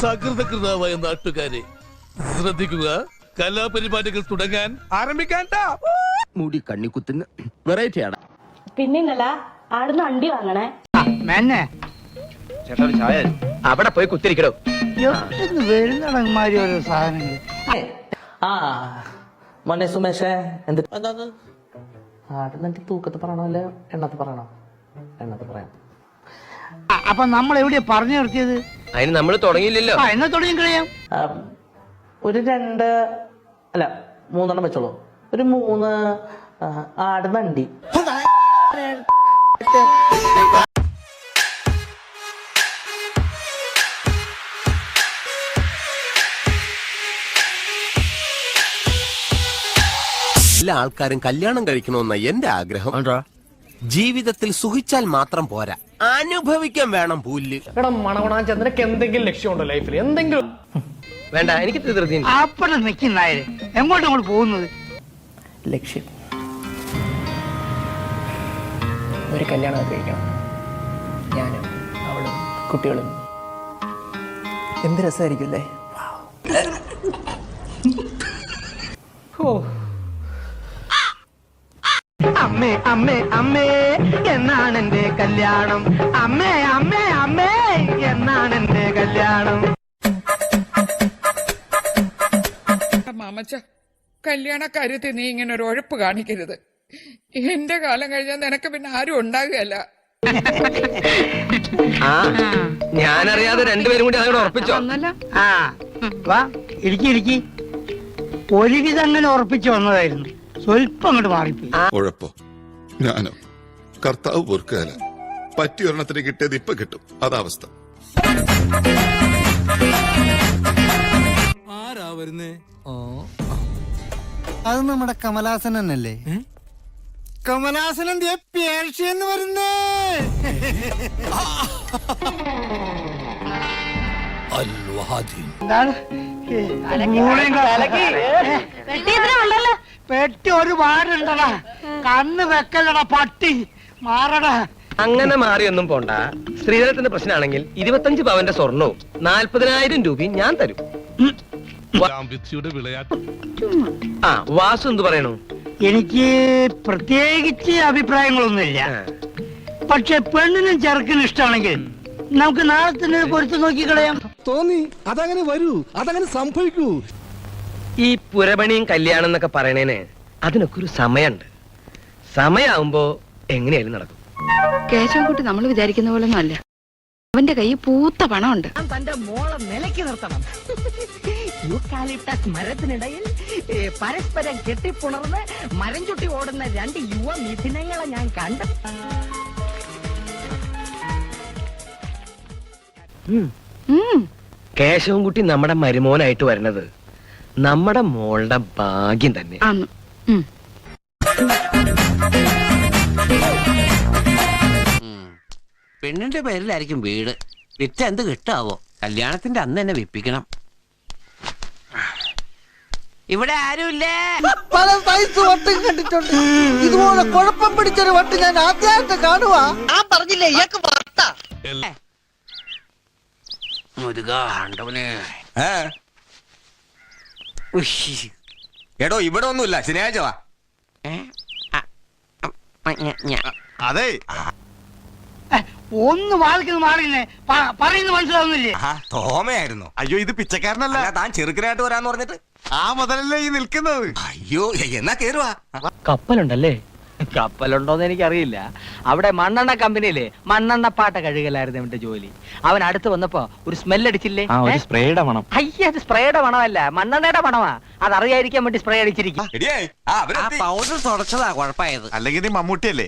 സകൃതകൃതാവായ നാട്ടുകാരെ ശ്രദ്ധിക്കുക, കലാപരിപാടികൾ തുടങ്ങാൻ ആരംഭിക്കാൻ. മുടി കണ്ണിക്കുത്തുന്ന വെറൈറ്റി ആണ്. പിന്നിന്നല്ല ആടുന്ന് അണ്ടി വാങ്ങണേ. ചേട്ടാ ഒരു ചായ അവിടെ പോയി കുത്തിരിക്കണോ വരുന്നടങ്ങന്മാരി ഓരോ സാധനങ്ങൾ. മോനെ സുമേഷേ, എന്ത് ആടുന്നിട്ട് തൂക്കത്ത് പറയണോ അല്ല എണ്ണത്ത് പറയണോ? എണ്ണത്ത് പറയാം. അപ്പൊ നമ്മൾ എവിടെയാ പറഞ്ഞു നിർത്തിയത്? അതിന് നമ്മൾ തുടങ്ങിയില്ലല്ലോ. എന്നാ തുടങ്ങി കളയാം. ഒരു 2 അല്ല 3 വെച്ചോളൂ. ഒരു 3 ആടുന്നണ്ടി. എല്ലാ ആൾക്കാരും കല്യാണം കഴിക്കണമെന്ന എന്റെ ആഗ്രഹം. ജീവിതത്തിൽ സുഖിച്ചാൽ മാത്രം പോരാ, അനുഭവിക്കാൻ വേണം പുല്ല്. എടാ മണവണാൻ ചന്ദ്രക്ക് എന്തെങ്കിലും ലക്ഷ്യമുണ്ടോ ലൈഫിൽ? എന്തെങ്കിലും വേണ്ട, എനിക്ക് ധൃതി. അപ്പഴ നിൽക്കുന്നായത് എങ്ങോട്ടും അങ്ങോട്ട് പോകുന്നത്? ലക്ഷ്യം ഒരു കല്യാണം കഴിക്കണം. ഞാനും അവളും കുട്ടികളും. എന്ത് രസമായിരിക്കും അല്ലേ? അമ്മേ അമ്മേ അമ്മേ എന്നാണ് എന്റെ കല്യാണം. അമ്മേ അമ്മേ അമ്മേ എന്നാണ് എന്റെ കല്യാണം. മാമച്ച, കല്യാണ കാര്യത്തിൽ നീ ഇങ്ങനെ ഒരു ഉഴപ്പ് കാണിക്കരുത്. എന്റെ കാലം കഴിഞ്ഞാൽ നിനക്ക് പിന്നെ ആരും ഉണ്ടാകുകയല്ല. ഞാനറിയാതെ രണ്ടുപേരും കൂടി അതോടെ ഉറപ്പിച്ചോ? ആ വാ ഇരിക്കി. ഒരുവിധം അങ്ങനെ ഉറപ്പിച്ചു വന്നതായിരുന്നു. സ്വല്പം അങ്ങോട്ട് മാറിപ്പോയി. ഉഴപ്പോ ഞാനോ? കർത്താവ് പൊറുക്കുകയല്ല, പറ്റിയൊരെണ്ണത്തിന് കിട്ടിയത് ഇപ്പൊ കിട്ടും, അതാവസ്ഥ. ആരാ വരുന്നേ? അത് നമ്മുടെ കമലാസൻ തന്നെയല്ലേ? കമലാസനൻ പേർഷ്യന്ന് വരുന്നേ. പെട്ടി ഒരുപാടുണ്ടടാ. കണ്ണ് വെക്കലടാ പട്ടി, മാറടാ. അങ്ങനെ മാറിയൊന്നും പോണ്ട. സ്ത്രീധനത്തിന്റെ പ്രശ്നമാണെങ്കിൽ 25 പവന്റെ സ്വർണവും 40,000 രൂപയും ഞാൻ തരും. ആ വാസു എന്ത് പറയണു? എനിക്ക് പ്രത്യേകിച്ച് അഭിപ്രായങ്ങളൊന്നുമില്ല. പക്ഷെ പെണ്ണിനും ചെറുക്കിനും ഇഷ്ടമാണെങ്കിൽ നമുക്ക് നാളെ തന്നെ പൊരുത്ത് നോക്കി കളയാം. തോന്നി അതങ്ങനെ വരൂ, അതങ്ങനെ സംഭവിക്കൂ. ഈ പുരപണിയും കല്യാണം എന്നൊക്കെ പറയണേന് അതിനൊക്കെ ഒരു സമയമുണ്ട്. സമയാവുമ്പോ എങ്ങനെയായാലും നടക്കും. കേശവൻകുട്ടി നമ്മൾ വിചാരിക്കുന്ന പോലെ ഒന്നും അല്ല. അവന്റെ കയ്യിൽ പൂത്ത പണമുണ്ട്. തന്റെ മോളെ നിലയ്ക്ക് നിർത്തണം. യൂക്കാലിപ്റ്റസ് മരത്തിനിടയിൽ പരസ്പരം കെട്ടിപ്പുണർന്ന് മരം ചുട്ടി ഓടുന്ന 2 യുവ മിഥുനങ്ങളെ ഞാൻ കണ്ടു. കേശവൻകുട്ടി നമ്മുടെ മരുമോനായിട്ട് വരുന്നത് നമ്മുടെ മോളുടെ ഭാഗ്യം തന്നെ. പെണ്ണിന്റെ പേരിലായിരിക്കും വീട്. വിറ്റ എന്ത് കിട്ടാവോ? കല്യാണത്തിന്റെ അന്ന് തന്നെ വിപ്പിക്കണം. ഇവിടെ ആരുമില്ലേ? പല സൈസ് വട്ടും കണ്ടിട്ടുണ്ട്. ഇതുപോലെ കുഴപ്പം പിടിച്ചൊരു വട്ട് ഞാൻ ആദ്യമായിട്ട് കാണുവാ. ആ പറഞ്ഞില്ലേ ഇയാൾക്ക് വാർത്ത. എടോ ഇവിടെ ഒന്നുമില്ല, ശനിയാഴ്ച വാ. അതെ ഒന്ന് വാൾക്കിന് മാറിന്നെ പറയുന്നത് മനസ്സിലാവുന്നില്ലേ? തോമയായിരുന്നു. അയ്യോ ഇത് പിച്ചക്കാരനല്ല, താൻ ചെറുക്കനായിട്ട് വരാന്ന് പറഞ്ഞിട്ട് ആ മുതലല്ലേ ഈ നിൽക്കുന്നത്. അയ്യോ എന്നാ കേറുവാ. കപ്പലുണ്ടല്ലേ? കപ്പലുണ്ടോന്ന് എനിക്കറിയില്ല. അവിടെ മണ്ണെണ്ണ കമ്പനിയില് മണ്ണെണ്ണപ്പാട്ട കഴുകലായിരുന്നു അവന്റെ ജോലി. അവൻ അടുത്ത് വന്നപ്പോ ഒരു സ്മെല്ലടിച്ചില്ലേ? സ്പ്രേയുടെ മണം. അയ്യ അത് സ്പ്രേയുടെ മണമല്ല, മണ്ണെണ്ണയുടെ മണമാ. അതറിയാതിരിക്കാൻ വേണ്ടി സ്പ്രേ അടിച്ചിരിക്കും. പൗഡർ തുടച്ചതാ കുഴപ്പമായത്. അല്ലെങ്കിൽ നീ മമ്മൂട്ടിയല്ലേ?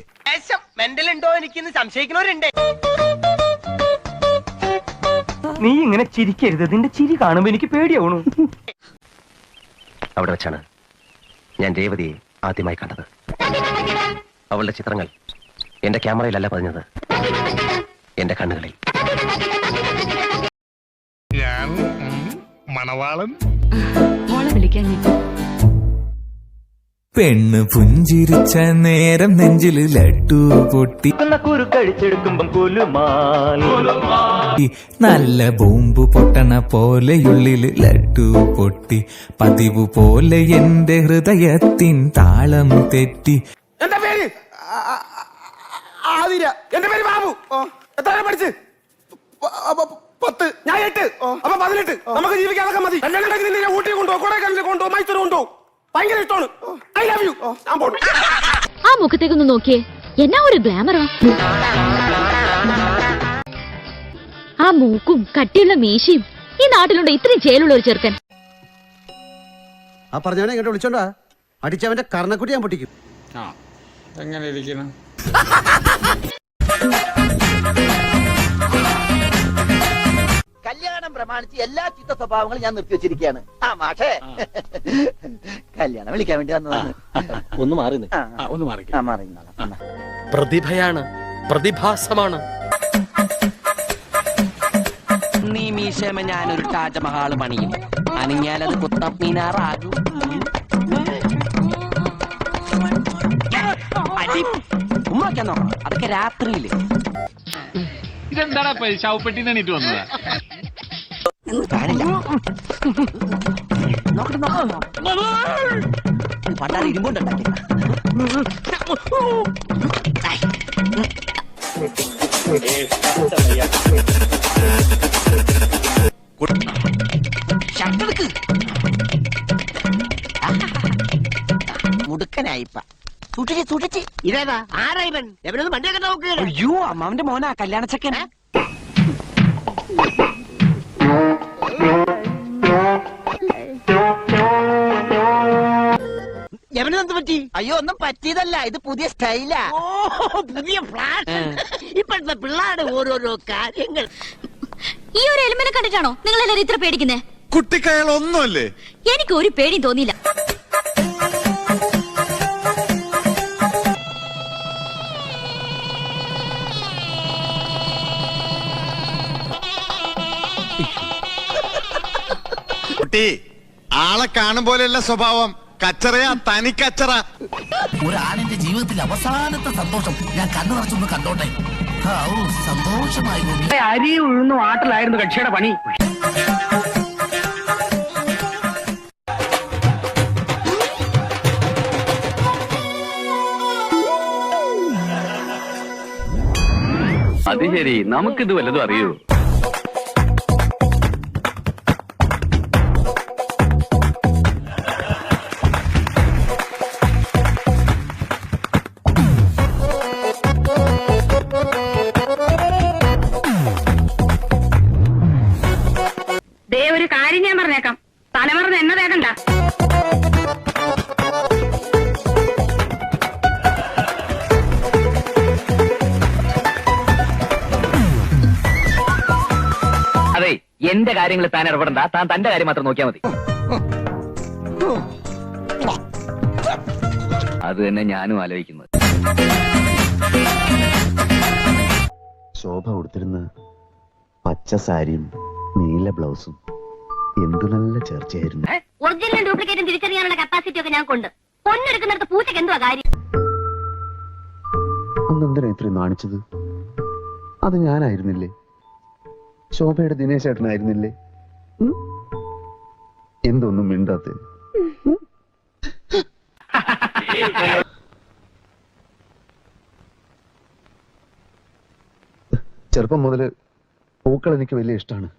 മെന്റലുണ്ടോ എനിക്കിന്ന് സംശയിക്കുന്നവരുണ്ട്. നീ ഇങ്ങനെ ചിരിക്കരുത്. നിന്റെ ചിരി കാണുമ്പോ എനിക്ക് പേടിയാവണു. അവിടെ വെച്ചാണ് ഞാൻ രേവതിയെ ആദ്യമായി കണ്ടത്. അവളുടെ ചിത്രങ്ങൾ എന്റെ ക്യാമറയിലല്ല പതിഞ്ഞത്, എന്റെ കണ്ണുകളിൽ. ഞാൻ മണവാളൻ മോളെ വിളിക്കാൻ പെണ്ണ് പുഞ്ചിരിച്ച നേരം നെഞ്ചില് ലഡ്ഡു പൊട്ടി കുരുക്കഴിച്ചെടുക്കുമ്പം കുലുമാൽ നല്ല ബോംബ് പൊട്ടണ പോലെയുള്ളില് ലഡ്ഡു പൊട്ടി പതിവ് പോലെ എന്റെ ഹൃദയത്തിൻ താളം തെറ്റി. എന്റെ പേര് ആതിര. എന്റെ പേര് ബാബു. എത്ര പഠിച്ച്? 10. ഞാൻ 8. അപ്പൊ 18. നമുക്ക് ജീവിക്കാനൊക്കെ മതി. ഊട്ടി കൊണ്ടോ കൊടൈക്കനാലിൽ കൊണ്ടോ മൈസൂർ കൊണ്ടോ ഭയങ്കര ഇഷ്ടമാണ്. I love you. ഞാൻ പോണു. ആ മുഖത്തേക്കൊന്ന് നോക്കിയേ, എന്നാ ഒരു ഗ്ലാമറോ. ആ മൂക്കും കട്ടിയുള്ള മീശയും. ഈ നാട്ടിലുണ്ട് ഇത്രയും ചേലുള്ള ഒരു ചെറുക്കൻ. ആ പറഞ്ഞവനെ ഇങ്ങോട്ട് വിളിച്ചോണ്ടാ അടിച്ചവന്റെ കർണക്കുട്ടി ഞാൻ പൊട്ടിക്കും. എങ്ങനെ ഇരിക്കണം? കല്യാണം പ്രമാണിച്ച് എല്ലാ ചീത്ത സ്വഭാവങ്ങളും ഞാൻ നിർത്തി വെച്ചിരിക്കുകയാണ്. ആ മാഷേ, കല്യാണം വിളിക്കാൻ വേണ്ടി വന്നതാണ്. ഒന്ന് മാറി പ്രതിഭയാണ്, പ്രതിഭാസമാണ്. നീ മീശമ ഞാനൊരു താജ്മഹാൾ പണിയും. അണിഞ്ഞാലത് കുത്തം മീനാറാകും. ഉമ്മാക്കാൻ നോക്കണം, അതൊക്കെ രാത്രിയില്. ഇതെന്താടാ ശവപ്പെട്ടി എണീറ്റ് വന്നതാ? പണ്ടാറ് ഇരുമ്പുണ്ടാക്കി. മുടുക്കനായിപ്പ സൂക്ഷിച്ച്. ഇതേതാ? ആരാ ഇവൻ? എവനൊന്ന് വണ്ടിയൊക്കെ നോക്കുക. അയ്യോ, അമ്മാവന്റെ മോനാ കല്യാണച്ചക്കൻ. എവനെന്ത് പറ്റി? അയ്യോ, ഒന്നും പറ്റിയതല്ല, ഇത് പുതിയ സ്റ്റൈലാ. പുതിയ ഫ്ലാഷ്. ഇപ്പോഴത്തെ പിള്ളേരുടെ ഓരോരോ കാര്യങ്ങൾ. ഈ ഒരു എലിമെന്റ് കണ്ടിട്ടാണോ നിങ്ങൾ എല്ലാവരും ഇത്ര പേടിക്കുന്നേ? കുട്ടിക്കയാൾ ഒന്നുമല്ലേ? എനിക്ക് ഒരു പേടിയും തോന്നിയില്ല. കുട്ടി ആളെ കാണും പോലെയല്ല സ്വഭാവം. കച്ചറയാ, തനി കച്ചറ. ഒരാണിന്റെ ജീവിതത്തിൽ അവസാനത്തെ സന്തോഷം ഞാൻ കണ്ണു നിറച്ചൊന്ന് കണ്ടോട്ടെ. സന്തോഷമായി. അരി ഉഴുന്നു ആട്ടിലായിരുന്നു കക്ഷിയുടെ പണി. അത് ശരി, നമുക്കിത് വല്ലതും അറിയൂ? ഒരു കാര്യം ഞാൻ പറഞ്ഞേക്കാം, തലമറന്ന് എന്നെ തേക്കണ്ട. അതെ, എന്റെ കാര്യങ്ങൾ താൻ ഇടപെടണ്ട. താൻ തന്റെ കാര്യം മാത്രം നോക്കിയാൽ മതി. അത് തന്നെ ഞാനും ആലോചിക്കുന്നത്. ശോഭ കൊടുത്തിരുന്ന പച്ച സാരിയും നീല ബ്ലൗസും എന്ത് നല്ല ചേർച്ചയായിരുന്നു. ഒറിജിനലും ഡ്യൂപ്ലിക്കേറ്റും തിരിച്ചറിയാനുള്ള കപ്പാസിറ്റി ഒക്കെ ഞാൻ കൊണ്ട്. പൊന്നെടുക്കുന്നിടത്ത് പൂച്ചക്ക് എന്തുവാ കാര്യം? അന്നെന്തിനാ ഇത്രയും നാണിച്ചത്? അത് ഞാനായിരുന്നില്ലേ? ശോഭയുടെ ദിനേശ് ചേട്ടനായിരുന്നില്ലേ? എന്തൊന്നും മിണ്ടാത്ത. ചെറുപ്പം മുതല് പൂക്കൾ എനിക്ക് വലിയ ഇഷ്ടമാണ്.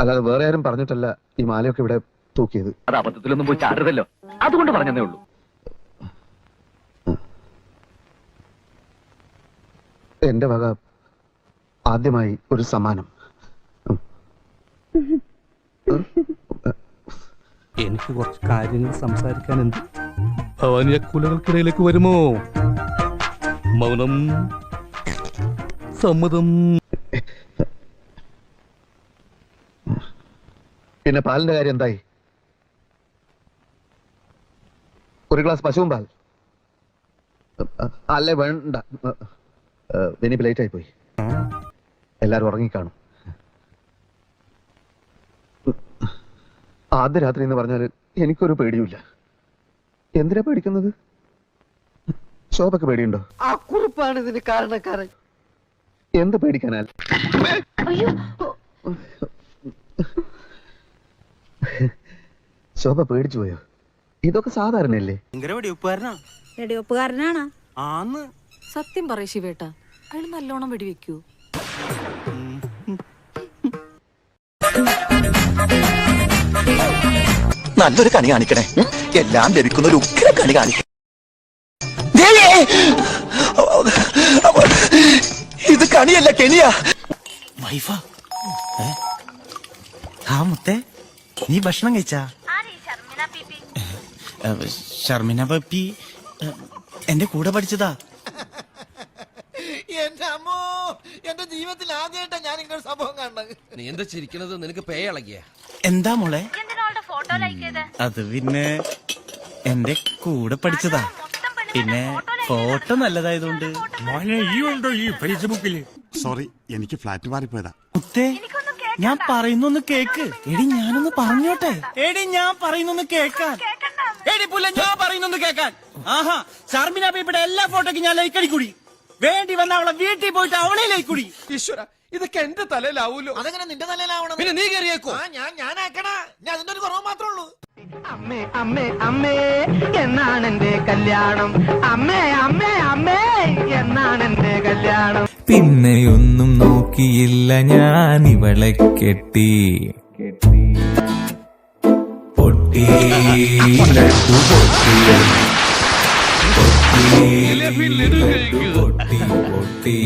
അല്ലാതെ വേറെ ആരും പറഞ്ഞിട്ടല്ല ഈ മാലയൊക്കെ ഇവിടെ തൂക്കിയത്. അത് അബദ്ധത്തിലൊന്നും പോയി ചാടരുതല്ലോ, അതുകൊണ്ട് പറഞ്ഞതേ ഉള്ളൂ. എന്റെ വക ആദ്യമായി ഒരു സമ്മാനം. എനിക്ക് കുറച്ച് കാര്യങ്ങൾ സംസാരിക്കാനുണ്ട്. ഭവാനിയ കുലകൾക്കിടയിലേക്ക് വരുമോ? മൗനം സമ്മതം. പിന്നെ പാലിന്റെ കാര്യം എന്തായി? ഒരു ഗ്ലാസ് പശുവും പാൽ? അല്ലേ, വേണ്ട. എനിക്ക് ലേറ്റ് ആയി പോയി. എല്ലാരും ഉറങ്ങിക്കാണും. ആദ്യ രാത്രി എന്ന് പറഞ്ഞാൽ എനിക്കൊരു പേടിയുമില്ല. എന്തിനാ പേടിക്കുന്നത്? ശോഭക്ക് പേടിയുണ്ടോ? ആ കുറിപ്പാണ് ഇതിന് കാരണക്കാരൻ. എന്ത് പേടിക്കാനാൽ? ശോഭ പേടിച്ചു പോയോ? ഇതൊക്കെ സാധാരണയല്ലേ? വെടിവെപ്പുകാരനാണ്. സത്യം പറയ ശിവേട്ട, അയാൾ നല്ലോണം വെടിവെക്കൂ. നല്ലൊരു കണി കാണിക്കണേ, എല്ലാം ലഭിക്കുന്ന ഒരു ഉഗ്ര കണി കാണിക്കണേ. ഇത് കണിയല്ല, കെണിയാ. വൈഫ മുത്തേ, നീ ഭക്ഷണം കഴിച്ചാ? ഷർമിന പപ്പി എന്റെ കൂടെ പഠിച്ചതാ. എന്റെ അമ്മോ, എന്റെ ജീവിതത്തിൽ ആദ്യമായിട്ടാ ഞാൻ ഇങ്ങനെ സംഭവം കാണുന്നത്. നീ എന്താ ചിരിക്കണത്? നിനക്ക് പേയളകിയ? എന്താ മോളെ? അത് പിന്നെ എന്റെ കൂടെ പഠിച്ചതാ, പിന്നെ ഫോട്ടോ നല്ലതായതുകൊണ്ട്. ഈ ഫേസ്ബുക്കില് സോറി, എനിക്ക് ഫ്ലാറ്റ് മാറിപ്പോയതാ. മുത്തേ, ഞാൻ പറയുന്നൊന്ന് കേക്ക്. എടി ഞാനൊന്ന് പറഞ്ഞോട്ടെ. എടി ഞാൻ പറയുന്നൊന്ന് കേക്കാൻ. എടി പുല്ല, ഞാൻ പറയുന്നൊന്ന് കേക്കാൻ. ആഹാ, ഷർമിന ബീബിയുടെ എല്ലാ ഫോട്ടോയ്ക്കും ഞാൻ ലൈക്ക് അടിക്കൂടി. വേണ്ടി വന്ന അവളെ വീട്ടിൽ പോയിട്ട് അവളെ ലൈക്ക് കൂടി. ഈശ്വര, ഇതൊക്കെ എന്റെ തലയിലാവൂലോ? അതെങ്ങനെ നിന്റെ തലയിലാവണം? പിന്നെ നീ കയറിയേക്കോ? ഞാനാക്കണ, ഞാൻ അതിന്റെ ഒരു കുറവ് മാത്രമേ ഉള്ളൂ. അമ്മേ അമ്മേ അമ്മേ എന്നാണ് എന്റെ കല്യാണം. അമ്മേ അമ്മേ അമ്മേ എന്നാണ് എന്റെ കല്യാണം. പിന്നെയൊന്നും നോക്കിയില്ല ഞാൻ ഇവളെ കെട്ടി. പൊട്ടി ലഡ്ഡു പൊട്ടി പൊട്ടി പൊട്ടി.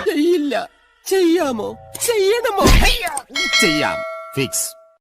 ചെയ്യില്ല. ചെയ്യാമോ? ചെയ്യണമോ? ചെയ്യാം. ഫിക്സ്.